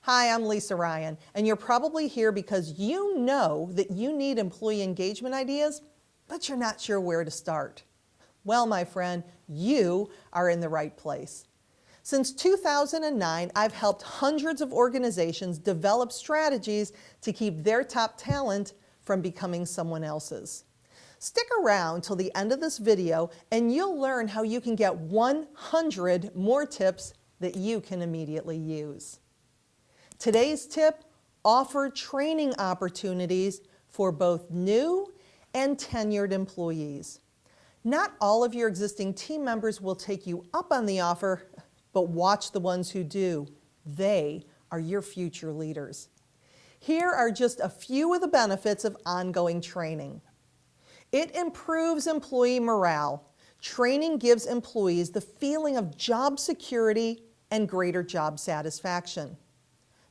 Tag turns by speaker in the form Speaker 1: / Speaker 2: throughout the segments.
Speaker 1: Hi, I'm Lisa Ryan, and you're probably here because you know that you need employee engagement ideas, but you're not sure where to start. Well, my friend, you are in the right place. Since 2009, I've helped hundreds of organizations develop strategies to keep their top talent from becoming someone else's. Stick around till the end of this video and you'll learn how you can get 100 more tips that you can immediately use. Today's tip: offer training opportunities for both new and tenured employees. Not all of your existing team members will take you up on the offer, but watch the ones who do. They are your future leaders. Here are just a few of the benefits of ongoing training. It improves employee morale. Training gives employees the feeling of job security and greater job satisfaction.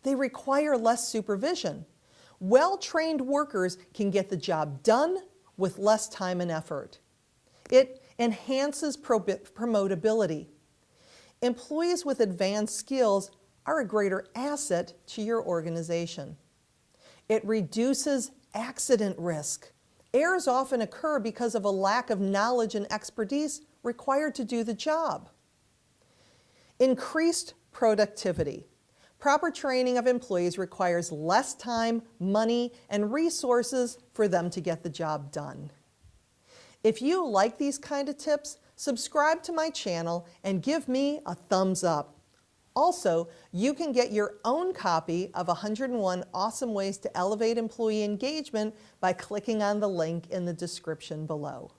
Speaker 1: They require less supervision. Well-trained workers can get the job done with less time and effort. It enhances promotability. Employees with advanced skills are a greater asset to your organization. It reduces accident risk. Errors often occur because of a lack of knowledge and expertise required to do the job. Increased productivity. Proper training of employees requires less time, money, and resources for them to get the job done. If you like these kind of tips, subscribe to my channel and give me a thumbs up. Also, you can get your own copy of 101 Awesome Ways to Elevate Employee Engagement by clicking on the link in the description below.